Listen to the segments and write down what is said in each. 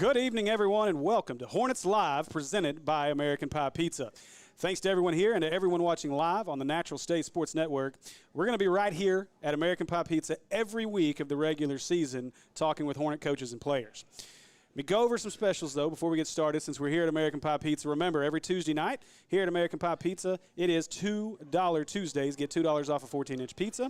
Good evening, everyone, and welcome to Hornets Live, presented by American Pie Pizza. Thanks to everyone here and to everyone watching live on the Natural State Sports Network. We're going to be right here at American Pie Pizza every week of the regular season talking with Hornet coaches and players. Let me go over some specials, though, before we get started, since we're here at American Pie Pizza. Remember, every Tuesday night here at American Pie Pizza, it is $2 Tuesdays. Get $2 off a 14-inch pizza.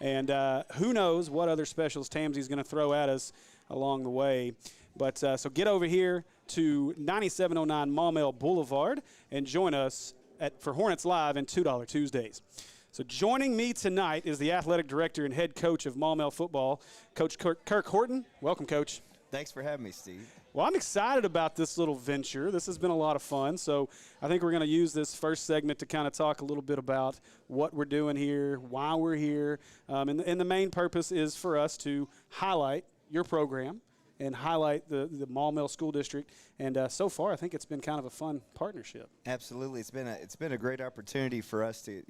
And who knows what other specials Tamsy's going to throw at us along the way. But so get over here to 9709 Maumelle Boulevard and join us for Hornets Live and $2 Tuesdays. So joining me tonight is the athletic director and head coach of Maumelle football, Coach Kirk Horton. Welcome, Coach. Thanks for having me, Steve. Well, I'm excited about this little venture. This has been a lot of fun. So I think we're going to use this first segment to kind of talk a little bit about what we're doing here, why we're here. And the main purpose is for us to highlight your program and highlight the Maumelle School District. And so far, I think it's been kind of a fun partnership. Absolutely. It's been a great opportunity for us to,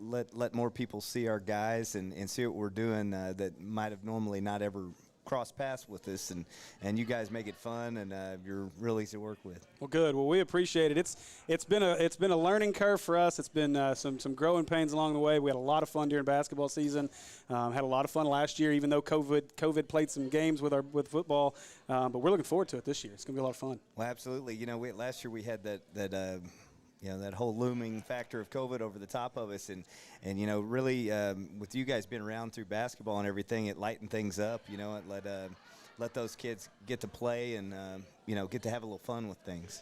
let more people see our guys and see what we're doing that might have normally not ever cross paths with us, and you guys make it fun, and you're really easy to work with. Well, good. Well, we appreciate it. It's been a learning curve for us. It's been some growing pains along the way. We had a lot of fun during basketball season. Had a lot of fun last year, even though COVID played some games with football. But we're looking forward to it this year. It's going to be a lot of fun. Well, absolutely. Last year we had that whole looming factor of COVID over the top of us, and really with you guys being around through basketball and everything, it lightened things up. It let those kids get to play and get to have a little fun with things.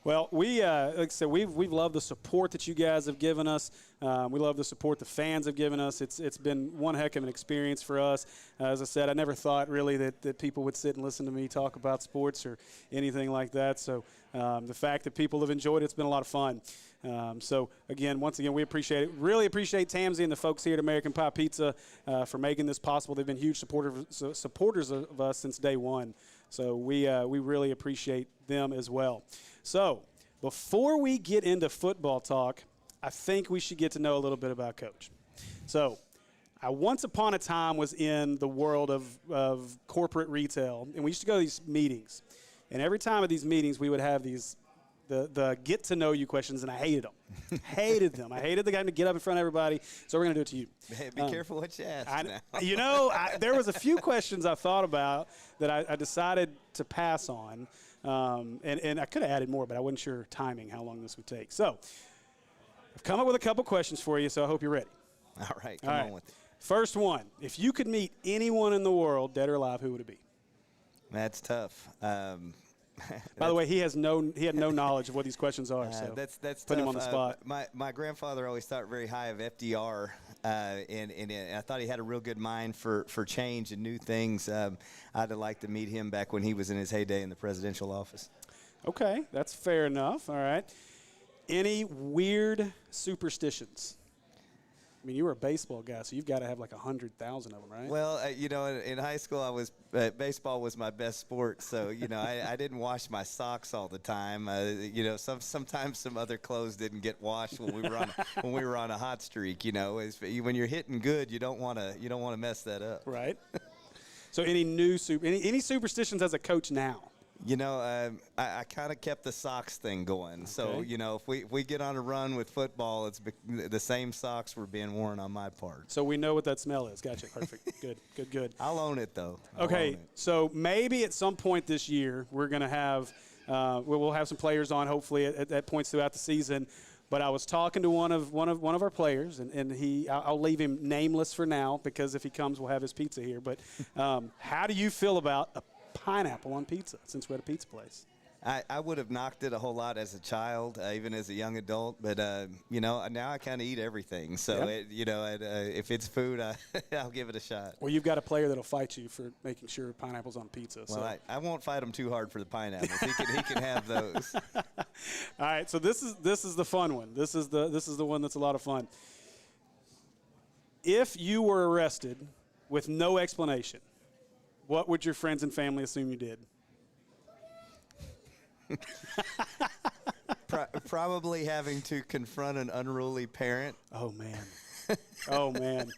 Well, like I said, we've loved the support that you guys have given us. We love the support the fans have given us. It's been one heck of an experience for us. As I said, I never thought really that people would sit and listen to me talk about sports or anything like that. So the fact that people have enjoyed it's been a lot of fun. So, once again, we appreciate it. Really appreciate Tamsy and the folks here at American Pie Pizza for making this possible. They've been huge supporters of us since day one. So we really appreciate them as well. So before we get into football talk, I think we should get to know a little bit about Coach. So I once upon a time was in the world of corporate retail, and we used to go to these meetings. And every time at these meetings, we would have the get-to-know-you questions, and I hated them. Hated them. I hated the guy to get up in front of everybody, so we're going to do it to you. Hey, be careful what you ask now. There was a few questions I thought about that I decided to pass on, and I could have added more, but I wasn't sure timing, how long this would take. So I've come up with a couple questions for you, so I hope you're ready. All right, come on with it. First one, if you could meet anyone in the world, dead or alive, who would it be? That's tough. By the way, he had no knowledge of what these questions are, so that's put him on the spot. My grandfather always thought very high of FDR, and I thought he had a real good mind for change and new things. I'd have liked to meet him back when he was in his heyday in the presidential office. Okay, that's fair enough. All right. Any weird superstitions? I mean, you were a baseball guy, so you've got to have like 100,000 of them, right? Well, in high school, baseball was my best sport, so I didn't wash my socks all the time. Sometimes some other clothes didn't get washed when we were on a hot streak. When you're hitting good, you don't want to mess that up. Right. So any superstitions as a coach now? I kind of kept the socks thing going. So, if we get on a run with football, it's the same socks were being worn on my part. So we know what that smell is. Gotcha. Perfect. Good. I'll own it, though. So maybe at some point this year we're going to have we'll have some players on, hopefully, at points throughout the season. But I was talking to one of our players, and I'll leave him nameless for now because if he comes, we'll have his pizza here. But how do you feel about a pineapple on pizza, since we're at a pizza place? I would have knocked it a whole lot as a child, even as a young adult, but now I kind of eat everything. So if it's food, I'll give it a shot. Well, you've got a player that'll fight you for making sure pineapple's on pizza. Well, so. I won't fight him too hard for the pineapples. He can have those. All right, so this is the fun one. This is the one that's a lot of fun. If you were arrested with no explanation, what would your friends and family assume you did? Probably having to confront an unruly parent. Oh, man.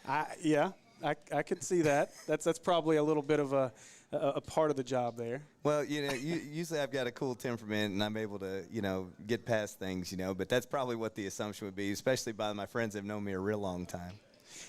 I could see that. That's probably a little bit of a part of the job there. Well, usually I've got a cool temperament, and I'm able to, get past things, but that's probably what the assumption would be, especially by my friends that have known me a real long time.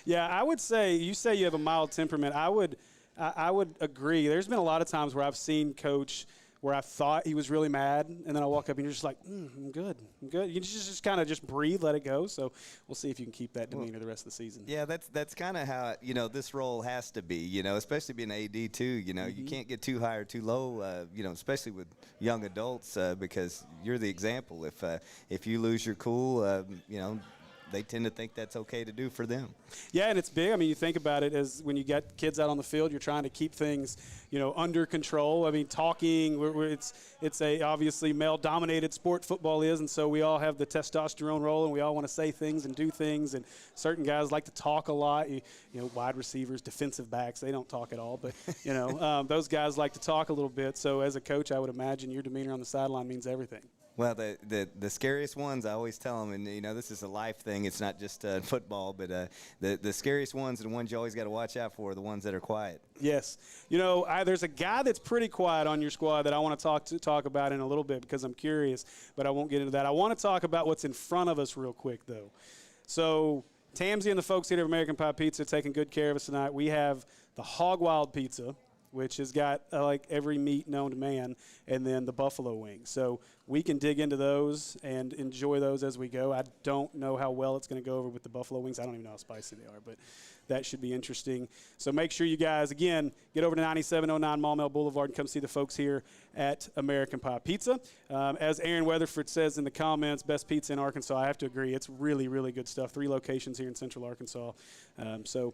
Yeah, I would say you have a mild temperament. I would agree. There's been a lot of times where I've seen Coach where I thought he was really mad, and then I walk up and you're just like, I'm good. You just kind of just breathe, let it go. So we'll see if you can keep that demeanor the rest of the season. Yeah, that's kind of how, this role has to be, especially being AD too. You can't get too high or too low, especially with young adults because you're the example. If you lose your cool, they tend to think that's okay to do for them. Yeah, and it's big. I mean, you think about it as when you get kids out on the field, you're trying to keep things, under control. I mean, talking, it's a obviously male-dominated sport, football is, and so we all have the testosterone role, and we all want to say things and do things, and certain guys like to talk a lot. Wide receivers, defensive backs, they don't talk at all, but, those guys like to talk a little bit. So as a coach, I would imagine your demeanor on the sideline means everything. Well, the scariest ones, I always tell them, and this is a life thing. It's not just football, but the scariest ones and the ones you always got to watch out for are the ones that are quiet. Yes, there's a guy that's pretty quiet on your squad that I want to talk about in a little bit because I'm curious, but I won't get into that. I want to talk about what's in front of us real quick, though. So Tamsy and the folks here at American Pie Pizza taking good care of us tonight. We have the Hog Wild Pizza, which has got like every meat known to man, and then the buffalo wings. So we can dig into those and enjoy those as we go. I don't know how well it's going to go over with the buffalo wings. I don't even know how spicy they are, but that should be interesting. So make sure you guys, again, get over to 9709 Maumelle Boulevard and come see the folks here at American Pie Pizza. As Aaron Weatherford says in the comments, best pizza in Arkansas. I have to agree. It's really, really good stuff. 3 locations here in Central Arkansas. All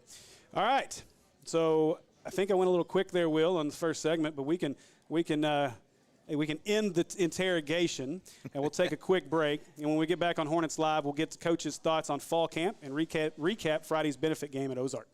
right. So I think I went a little quick there, Will, on the first segment, but we can end the interrogation, and we'll take a quick break. And when we get back on Hornets Live, we'll get to Coach's thoughts on fall camp and recap Friday's benefit game at Ozark.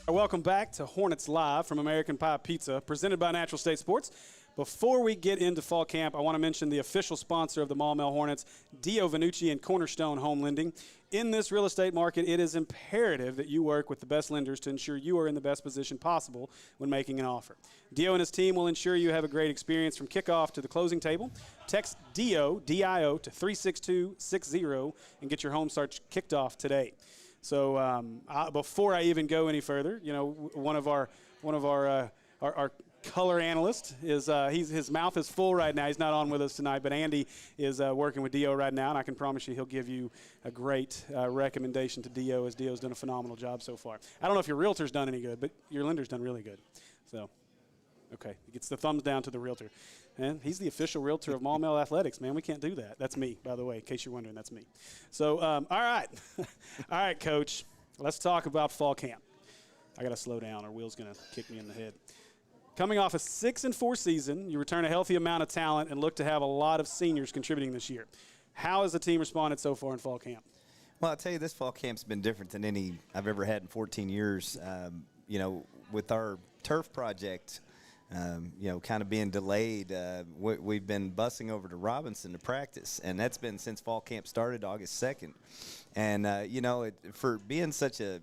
Welcome back to Hornets Live from American Pie Pizza, presented by Natural State Sports. Before we get into fall camp, I want to mention the official sponsor of the Maumelle Hornets, Dio Vanucci and Cornerstone Home Lending. In this real estate market, it is imperative that you work with the best lenders to ensure you are in the best position possible when making an offer. Dio and his team will ensure you have a great experience from kickoff to the closing table. Text Dio, D-I-O, to 36260 and get your home search kicked off today. So before I even go any further, one of our color analyst. His mouth is full right now. He's not on with us tonight, but Andy is working with Dio right now, and I can promise you he'll give you a great recommendation to Dio, as Dio's done a phenomenal job so far. I don't know if your realtor's done any good, but your lender's done really good. So, okay, he gets the thumbs down to the realtor. And he's the official realtor of Maumelle Athletics, man. We can't do that. That's me, by the way, in case you're wondering. That's me. So, all right. All right, Coach. Let's talk about fall camp. I got to slow down or Will's going to kick me in the head. Coming off a 6-4 season, you return a healthy amount of talent and look to have a lot of seniors contributing this year. How has the team responded so far in fall camp? Well, I'll tell you, this fall camp's been different than any I've ever had in 14 years. With our turf project, kind of being delayed, we've been busing over to Robinson to practice, and that's been since fall camp started August 2nd. And, for being such a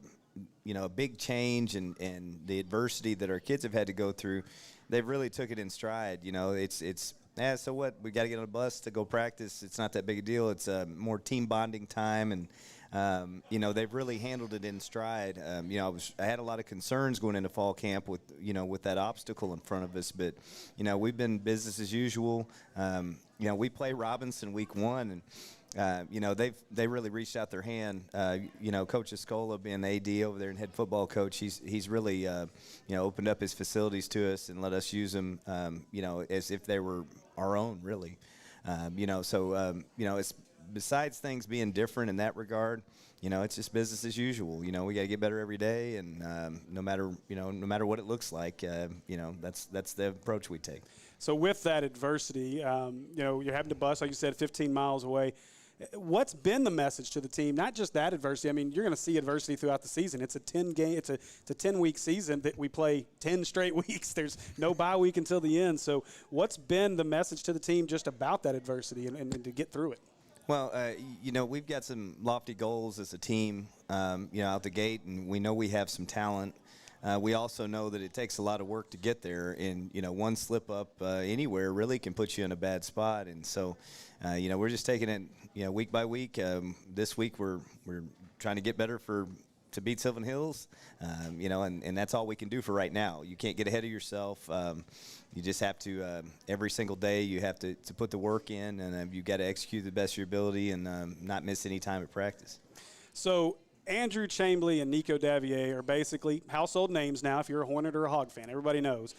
big change and the adversity that our kids have had to go through, they've really took it in stride. So what? We got to get on a bus to go practice. It's not that big a deal. It's more team bonding time, and they've really handled it in stride. I had a lot of concerns going into fall camp with that obstacle in front of us, but we've been business as usual. We play Robinson week 1, and they really reached out their hand. Coach Escola, being the AD over there and head football coach, he's really opened up his facilities to us and let us use them as if they were our own, really. It's besides things being different in that regard, it's just business as usual. We got to get better every day, and no matter what it looks like, that's the approach we take. So with that adversity, you're having to bus, like you said, 15 miles away. What's been the message to the team? Not just that adversity. I mean, you're going to see adversity throughout the season. It's a 10-week season that we play 10 straight weeks. There's no bye week until the end. So what's been the message to the team just about that adversity and to get through it? Well, we've got some lofty goals as a team, out the gate, and we know we have some talent. We also know that it takes a lot of work to get there, and one slip up anywhere really can put you in a bad spot. And so, we're just taking it, week by week. This week we're trying to get better to beat Sylvan Hills, and that's all we can do for right now. You can't get ahead of yourself. You just have to every single day you have to put the work in, and you've got to execute the best of your ability and not miss any time at practice. So Andrew Chambly and Nico Davier are basically household names now if you're a Hornet or a Hog fan. Everybody knows.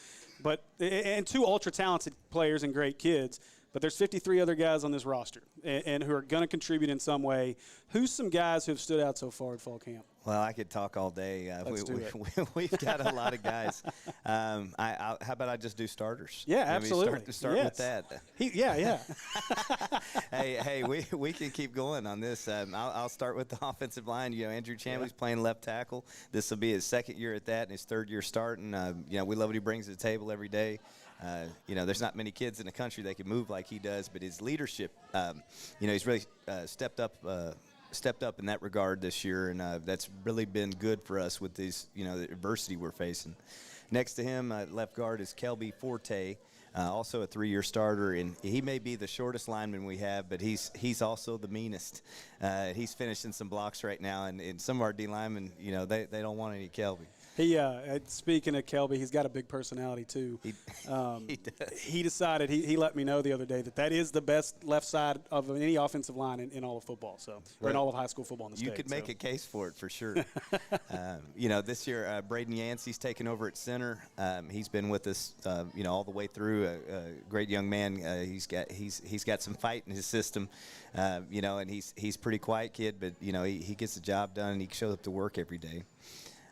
And two ultra-talented players and great kids. But there's 53 other guys on this roster and who are going to contribute in some way. Who's some guys who have stood out so far at fall camp? Well, I could talk all day. We've got a lot of guys. How about I just do starters? Yeah, absolutely. Start with that. Yeah. Hey, we can keep going on this. I'll start with the offensive line. Andrew Chambly's playing left tackle. This will be his second year at that and his third year starting. We love what he brings to the table every day. There's not many kids in the country that can move like he does, but his leadership, he's really stepped up in that regard this year, and that's really been good for us with these, the adversity we're facing. Next to him, left guard, is Kelby Forte, also a 3-year starter, and he may be the shortest lineman we have, but he's also the meanest. He's finishing some blocks right now, and some of our D linemen, they don't want any Kelby. Speaking of Kelby, he's got a big personality too. He does. He decided, he let me know the other day that is the best left side of any offensive line in all of football, or in all of high school football in the state. You could make a case for it for sure. This year, Braden Yancey's taken over at center. He's been with us, all the way through. A great young man. He's got some fight in his system, and he's a pretty quiet kid, but he gets the job done and he shows up to work every day.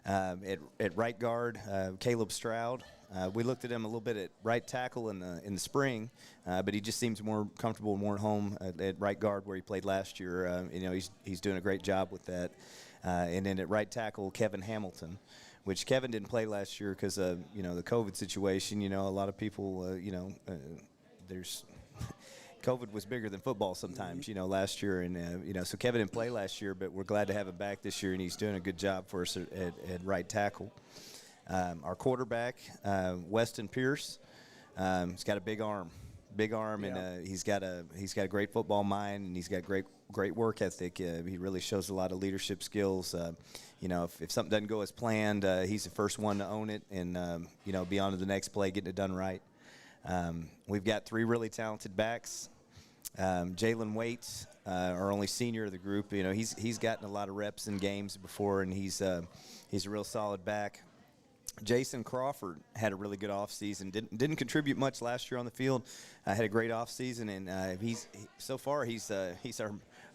At right guard, Caleb Stroud. We looked at him a little bit at right tackle in the spring, but he just seems more comfortable, more at home at right guard where he played last year. He's doing a great job with that. And then at right tackle, Kevin Hamilton, which Kevin didn't play last year because of the COVID situation. A lot of people, there's COVID was bigger than football sometimes, last year. And, so Kevin didn't play last year, but we're glad to have him back this year, and he's doing a good job for us at right tackle. Our quarterback, Weston Pierce, he's got a big arm, and he's got a great football mind, and he's got great great work ethic. He really shows a lot of leadership skills. If something doesn't go as planned, he's the first one to own it and, be on to the next play, getting it done right. We've got 3 really talented backs. Jalen Waits, our only senior of the group, he's gotten a lot of reps in games before, and he's a real solid back. Jason Crawford had a really good offseason. Didn't contribute much last year on the field. Had a great offseason, and he's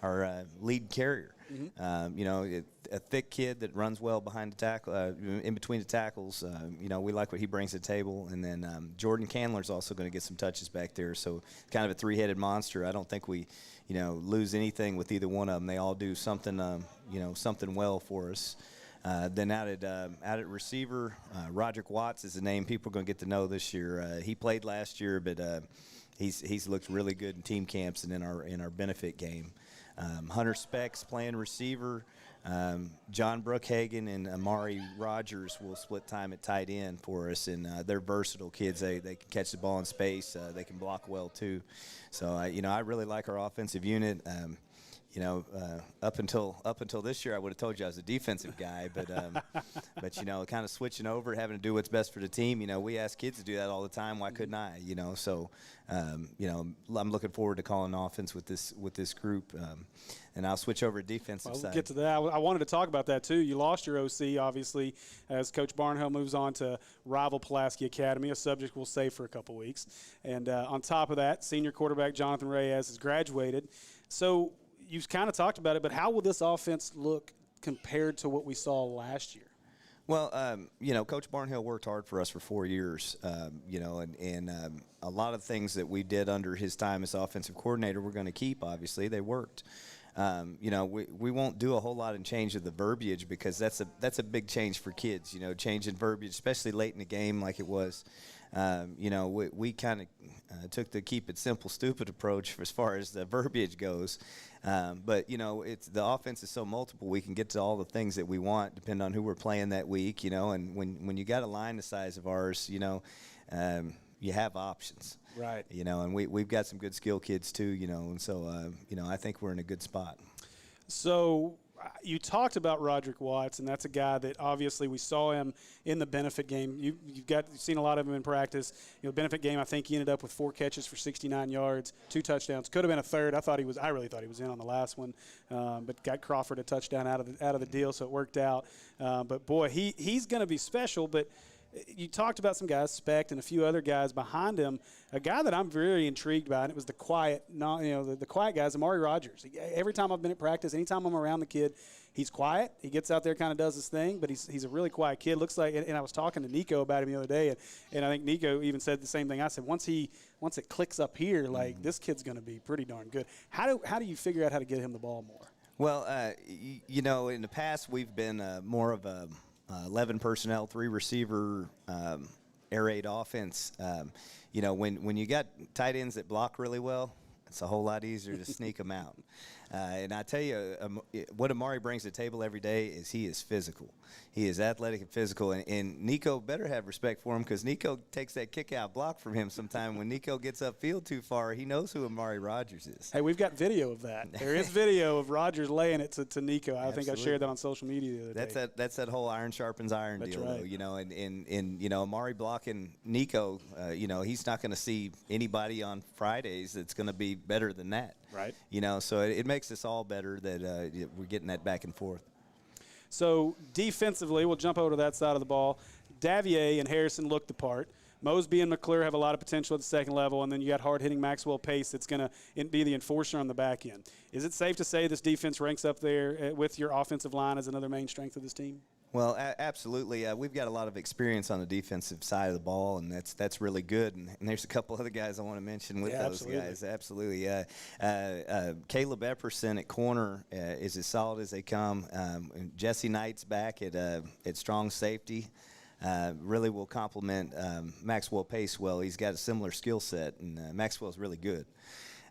our lead carrier. Mm-hmm. A thick kid that runs well behind the tackle, in between the tackles. We like what he brings to the table. And then Jordan Candler's also going to get some touches back there. So kind of a 3-headed monster. I don't think we, lose anything with either one of them. They all do something, something well for us. Then out at receiver, Roderick Watts is a name people are going to get to know this year. He played last year, but he's looked really good in team camps and in our benefit game. Hunter Specs playing receiver. John Brookhagen and Amari Rogers will split time at tight end for us, and they're versatile kids. They can catch the ball in space. They can block well too. So I really like our offensive unit. Up until this year, I would have told you I was a defensive guy, but kind of switching over, having to do what's best for the team. We ask kids to do that all the time. Why couldn't I? So I'm looking forward to calling offense with this group, and I'll switch over to defensive side. We'll get to that. I wanted to talk about that too. You lost your OC, obviously, as Coach Barnhill moves on to rival Pulaski Academy, a subject we'll save for a couple weeks. And on top of that, senior quarterback Jonathan Reyes has graduated. So you've kind of talked about it, but how will this offense look compared to what we saw last year? Well, Coach Barnhill worked hard for us for 4 years, and a lot of things that we did under his time as offensive coordinator we're going to keep, obviously. They worked. We won't do a whole lot in change of the verbiage because that's a big change for kids, changing verbiage, especially late in the game like it was. We kind of took the keep it simple, stupid approach as far as the verbiage goes. But it's the offense is so multiple. We can get to all the things that we want, depending on who we're playing that week. And when you got a line the size of ours, you have options. Right. And we've got some good skill kids too. And so I think we're in a good spot. So you talked about Roderick Watts, and that's a guy that obviously we saw him in the benefit game. You've seen a lot of him in practice. Benefit game, I think he ended up with 4 catches for 69 yards, 2 touchdowns. Could have been a third. I really thought he was in on the last one, but got Crawford a touchdown out of the deal, so it worked out. But boy, he's going to be special. But you talked about some guys, Specht, and a few other guys behind him. A guy that I'm very intrigued by, and it was the quiet guys, Amari Rogers. Every time I've been at practice, anytime I'm around the kid, he's quiet. He gets out there, kind of does his thing, but he's a really quiet kid. Looks like, and I was talking to Nico about him the other day, and I think Nico even said the same thing. I said, once it clicks up here, like this kid's going to be pretty darn good. How do you figure out how to get him the ball more? Well, in the past we've been more of a 11 personnel, 3 receiver, air raid offense. When you got tight ends that block really well, it's a whole lot easier to sneak them out. And I tell you, what Amari brings to the table every day is he is physical. He is athletic and physical. And Nico better have respect for him because Nico takes that kick-out block from him sometime. When Nico gets upfield too far, he knows who Amari Rogers is. Hey, we've got video of that. There is video of Rogers laying it to Nico. I think I shared that on social media the other day. That's that whole iron sharpens iron That's deal, right. though. And Amari blocking Nico, he's not going to see anybody on Fridays that's going to be better than that. Right. So it makes us all better that we're getting that back and forth. So defensively, we'll jump over to that side of the ball. Davier and Harrison look the part. Mosby and McClure have a lot of potential at the second level, and then you got hard-hitting Maxwell Pace that's going to be the enforcer on the back end. Is it safe to say this defense ranks up there with your offensive line as another main strength of this team? Well, absolutely. We've got a lot of experience on the defensive side of the ball, and that's really good. And there's a couple other guys I want to mention with those guys. Absolutely. Caleb Epperson at corner is as solid as they come. Jesse Knight's back at strong safety. Really will complement Maxwell Pace well. He's got a similar skill set, and Maxwell's really good.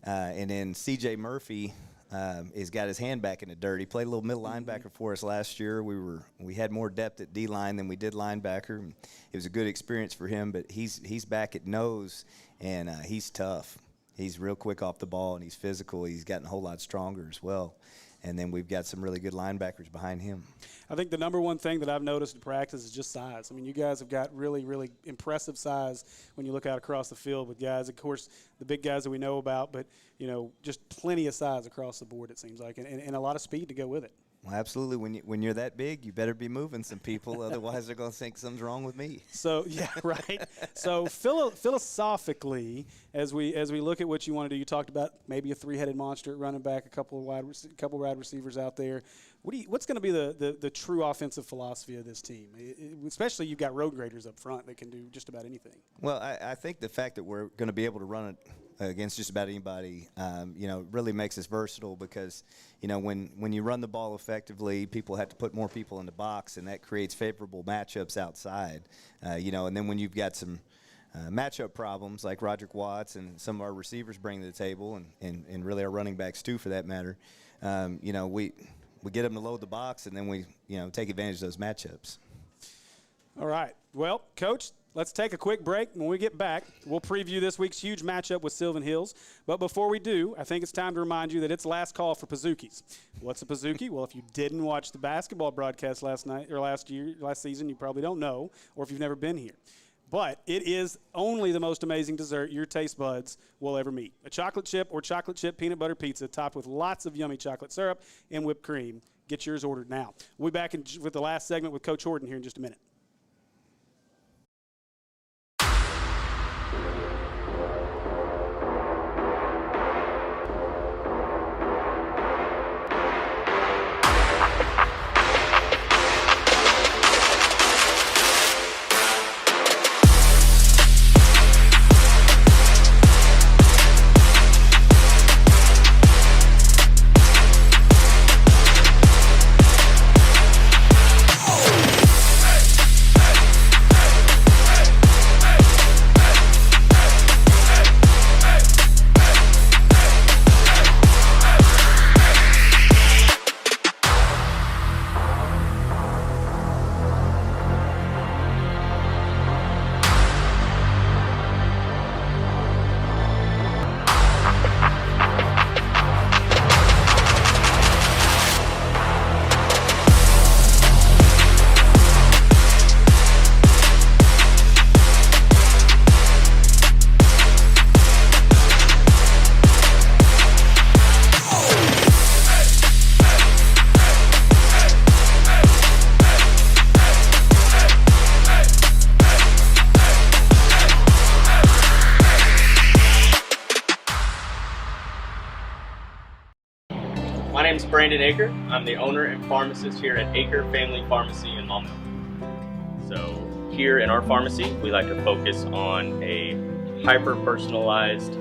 And then C.J. Murphy has got his hand back in the dirt. He played a little middle linebacker for us last year. We had more depth at D-line than we did linebacker. It was a good experience for him, but he's back at nose, and he's tough. He's real quick off the ball, and he's physical. He's gotten a whole lot stronger as well. And then we've got some really good linebackers behind him. I think the number one thing that I've noticed in practice is just size. I mean, you guys have got really, really impressive size when you look out across the field with guys. Of course, the big guys that we know about, but, just plenty of size across the board, it seems like, and a lot of speed to go with it. Well, absolutely. When you're that big, you better be moving some people. Otherwise, they're going to think something's wrong with me. So, yeah, right. So, philosophically, as we look at what you want to do, you talked about maybe a three-headed monster at running back, a couple wide receivers out there. What's going to be the true offensive philosophy of this team? Especially you've got road graders up front that can do just about anything. Well, I think the fact that we're going to be able to run it against just about anybody, really makes us versatile because, when you run the ball effectively, people have to put more people in the box, and that creates favorable matchups outside. And then when you've got some matchup problems like Roderick Watts and some of our receivers bring to the table, and really our running backs too, for that matter, we get them to load the box, and then we take advantage of those matchups. All right. Well, Coach, let's take a quick break. When we get back, we'll preview this week's huge matchup with Sylvan Hills. But before we do, I think it's time to remind you that it's last call for Pazookies. What's a Pazookie? Well, if you didn't watch the basketball broadcast last season, you probably don't know, or if you've never been here. But it is only the most amazing dessert your taste buds will ever meet. A chocolate chip or chocolate chip peanut butter pizza topped with lots of yummy chocolate syrup and whipped cream. Get yours ordered now. We'll be back with the last segment with Coach Horton here in just a minute. My name is Brandon Aker. I'm the owner and pharmacist here at Aker Family Pharmacy in Maumelle. So here in our pharmacy, we like to focus on a hyper-personalized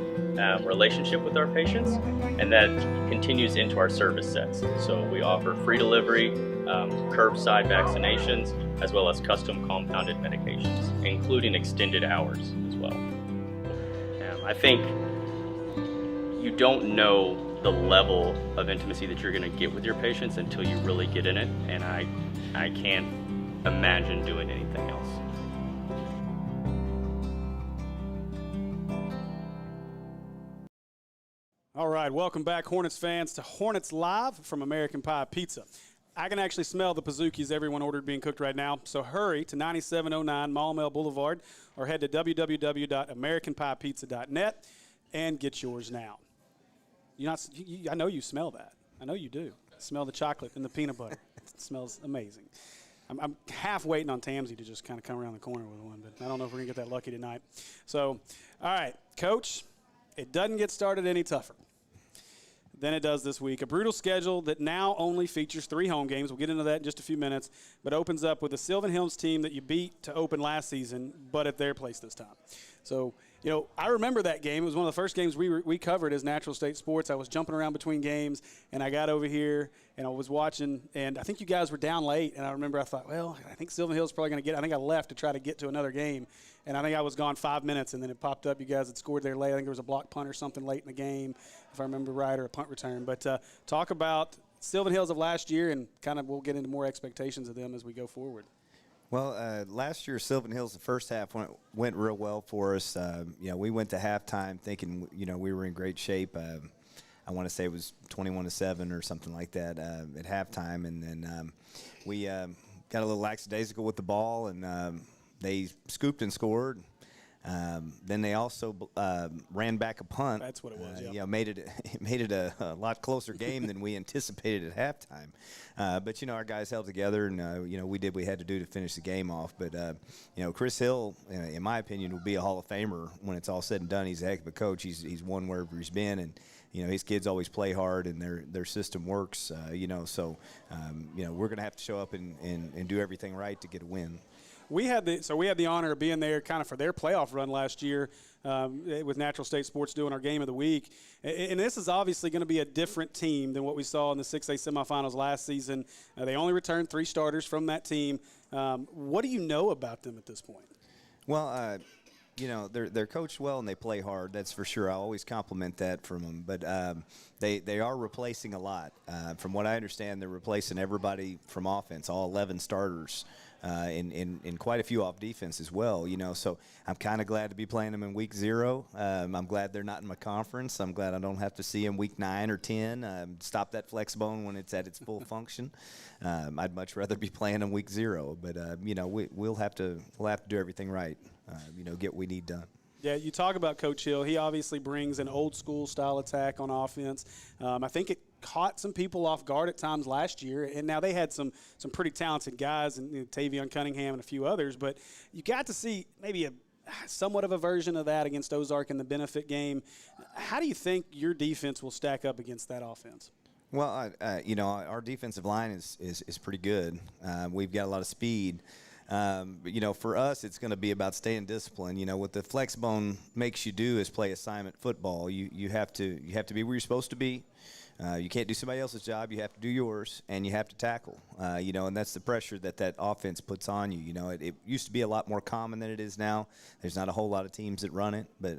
relationship with our patients, and that continues into our service sets. So we offer free delivery, curbside vaccinations, as well as custom compounded medications, including extended hours as well. I think you don't know the level of intimacy that you're going to get with your patients until you really get in it, and I can't imagine doing anything else. All right, welcome back, Hornets fans, to Hornets Live from American Pie Pizza. I can actually smell the Pazookies everyone ordered being cooked right now, so hurry to 9709 Maumelle Boulevard or head to www.americanpiepizza.net and get yours now. I know you smell that. I know you do. Smell the chocolate and the peanut butter. It smells amazing. I'm half waiting on Tamsy to just kind of come around the corner with one, but I don't know if we're going to get that lucky tonight. So, all right, Coach, it doesn't get started any tougher than it does this week. A brutal schedule that now only features 3 home games. We'll get into that in just a few minutes, but opens up with the Sylvan Hills team that you beat to open last season, but at their place this time. So, I remember that game. It was one of the first games we covered as Natural State Sports. I was jumping around between games, and I got over here, and I was watching, and I think you guys were down late, and I remember I thought, well, I think Sylvan Hills is probably going to get – I think I left to try to get to another game, and I think I was gone 5 minutes, and then it popped up. You guys had scored there late. I think there was a block punt or something late in the game, if I remember right, or a punt return. But talk about Sylvan Hills of last year, and kind of we'll get into more expectations of them as we go forward. Well, last year, Sylvan Hills, the first half went real well for us. We went to halftime thinking, we were in great shape. I want to say it was 21-7 or something like that at halftime. And then we got a little lackadaisical with the ball, and they scooped and scored. Then they also ran back a punt. That's what it was. Made it a lot closer game than we anticipated at halftime. But our guys held together, and we did what we had to do to finish the game off. But Chris Hill, in my opinion, will be a Hall of Famer when it's all said and done. He's a heck of a coach. He's won wherever he's been, and his kids always play hard, and their system works. So we're going to have to show up and do everything right to get a win. We had the honor of being there kind of for their playoff run last year with Natural State Sports doing our game of the week. And this is obviously going to be a different team than what we saw in the 6A semifinals last season. They only returned 3 starters from that team. What do you know about them at this point? Well, they're coached well and they play hard. That's for sure. I always compliment that from them. But they are replacing a lot. From what I understand, they're replacing everybody from offense, all 11 starters. In quite a few off defense as well, So I'm kind of glad to be playing them in week 0. I'm glad they're not in my conference. I'm glad I don't have to see them week 9 or 10. Stop that flex bone when it's at its full function. I'd much rather be playing them week 0. But we'll have to do everything right. Get what we need done. Yeah, you talk about Coach Hill. He obviously brings an old school style attack on offense. I think it caught some people off guard at times last year, and now they had some pretty talented guys, and Tavion Cunningham and a few others. But you got to see maybe somewhat of a version of that against Ozark in the benefit game. How do you think your defense will stack up against that offense? Well, our defensive line is pretty good. We've got a lot of speed. For us, it's going to be about staying disciplined. What the flex bone makes you do is play assignment football. You have to be where you're supposed to be. You can't do somebody else's job. You have to do yours, and you have to tackle. And that's the pressure that offense puts on you. It used to be a lot more common than it is now. There's not a whole lot of teams that run it, but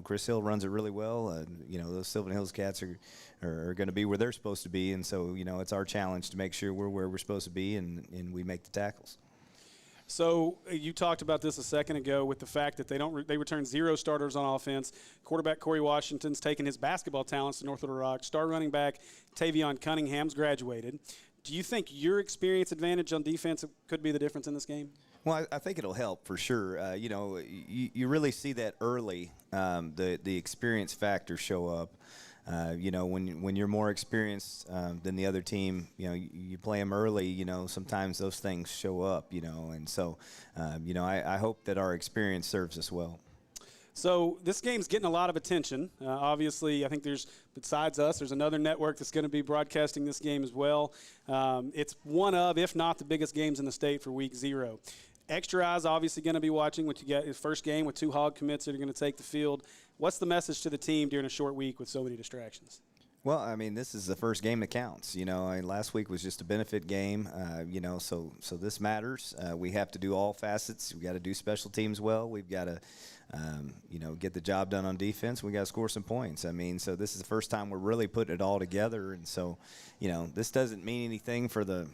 Chris Hill runs it really well. Those Sylvan Hills cats are going to be where they're supposed to be, and so it's our challenge to make sure we're where we're supposed to be, and we make the tackles. So you talked about this a second ago with the fact that they return 0 starters on offense. Quarterback Corey Washington's taken his basketball talents to North Little Rock. Star running back Tavion Cunningham's graduated. Do you think your experience advantage on defense could be the difference in this game? Well, I think it'll help for sure. You really see that early, the experience factor show up. When you're more experienced than the other team, you play them early, sometimes those things show up, and so, I hope that our experience serves us well. So this game's getting a lot of attention. Obviously, I think besides us, there's another network that's going to be broadcasting this game as well. It's one of, if not the biggest games in the state for week 0. Extra Eyes obviously going to be watching what you get his first game with 2 hog commits that are going to take the field. What's the message to the team during a short week with so many distractions? Well, this is the first game that counts. Last week was just a benefit game. So this matters. We have to do all facets. We got to do special teams well. We've got to, get the job done on defense. We got to score some points. So this is the first time we're really putting it all together. And so, this doesn't mean anything for the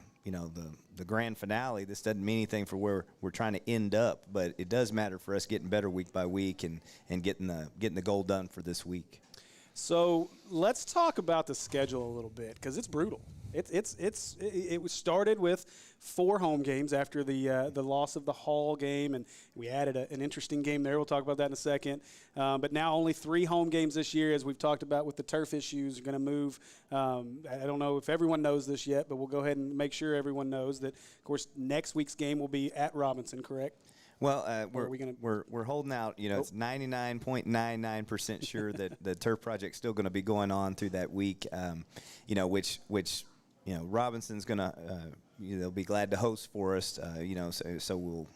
grand finale. This doesn't mean anything for where we're trying to end up, but it does matter for us getting better week by week and getting the goal done for this week. So let's talk about the schedule a little bit because it's brutal. It was started with 4 home games after the loss of the Hall game, and we added an interesting game there. We'll talk about that in a second. But now only 3 home games this year, as we've talked about with the turf issues, are going to move. I don't know if everyone knows this yet, but we'll go ahead and make sure everyone knows that, of course, next week's game will be at Robinson, correct? Well, we're holding out. It's 99.99% sure that the turf project's still going to be going on through that week. Which Robinson's going to they'll be glad to host for us. So we'll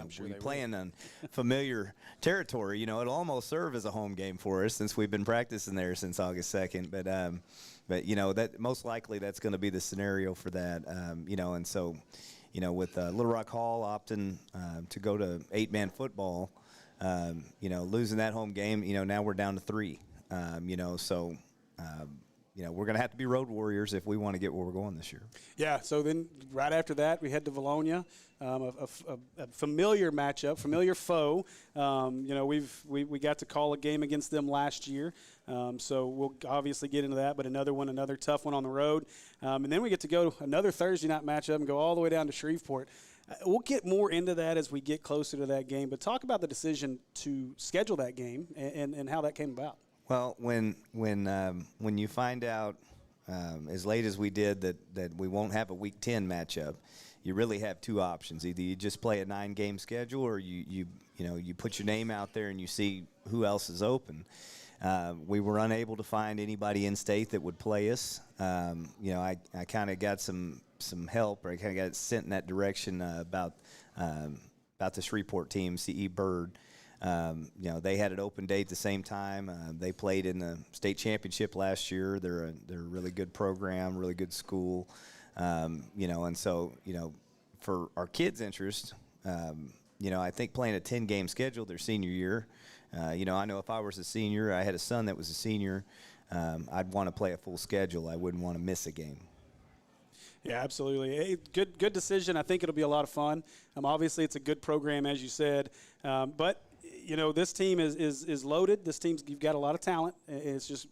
sure we're playing on familiar territory. It'll almost serve as a home game for us since we've been practicing there since August 2nd. But that most likely that's going to be the scenario for that. And so. With Little Rock Hall opting to go to 8-man football, losing that home game, now we're down to 3. we're going to have to be road warriors if we want to get where we're going this year. Yeah, so then right after that, we head to Valonia, a familiar matchup, familiar foe. We got to call a game against them last year, so we'll obviously get into that, but another tough one on the road. And then we get to go to another Thursday night matchup and go all the way down to Shreveport. We'll get more into that as we get closer to that game, but talk about the decision to schedule that game and how that came about. Well, when you find out as late as we did that we won't have a Week 10 matchup, you really have two options. Either you just play a 9-game schedule, or you put your name out there and you see who else is open. We were unable to find anybody in state that would play us. I kind of got some help, or I kind of got sent in that direction about the Shreveport team, C.E. Bird. They had an open date at the same time. They played in the state championship last year. They're a really good program, really good school. And so for our kids' interest, I think playing a 10-game schedule their senior year. I know if I was a senior, I had a son that was a senior, I'd want to play a full schedule. I wouldn't want to miss a game. Yeah, absolutely. Hey, good decision. I think it'll be a lot of fun. Obviously, it's a good program, as you said. But, this team is loaded. This team's, you've got a lot of talent. It's just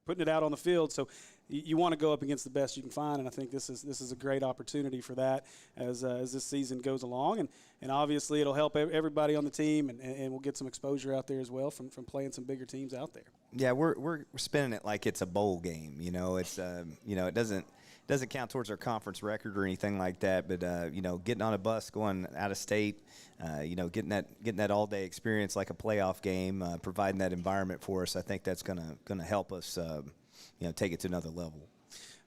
putting it out on the field. So you want to go up against the best you can find, and I think this is a great opportunity for that as this season goes along. And obviously, it'll help everybody on the team, and we'll get some exposure out there as well from playing some bigger teams out there. Yeah, we're spinning it like it's a bowl game. It's it doesn't count towards our conference record or anything like that, but getting on a bus going out of state, getting that all-day experience like a playoff game, providing that environment for us, I think that's gonna help us take it to another level.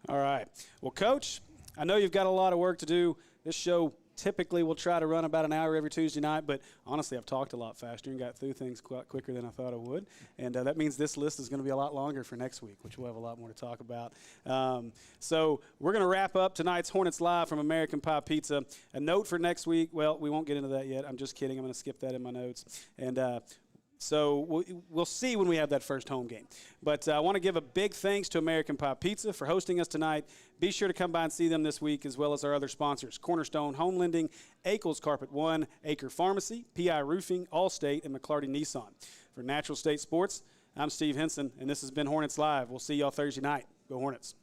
All right. Well, Coach, I know you've got a lot of work to do. This show typically will try to run about an hour every Tuesday night, but honestly, I've talked a lot faster and got through things quite quicker than I thought I would. And that means this list is going to be a lot longer for next week, which we'll have a lot more to talk about. So we're going to wrap up tonight's Hornets Live from American Pie Pizza. A note for next week, well, we won't get into that yet. I'm just kidding. I'm going to skip that in my notes. And so we'll see when we have that first home game. But I want to give a big thanks to American Pie Pizza for hosting us tonight. Be sure to come by and see them this week, as well as our other sponsors, Cornerstone Home Lending, Akel's Carpet One, Acre Pharmacy, PI Roofing, Allstate, and McClarty Nissan. For Natural State Sports, I'm Steve Henson, and this has been Hornets Live. We'll see y'all Thursday night. Go Hornets.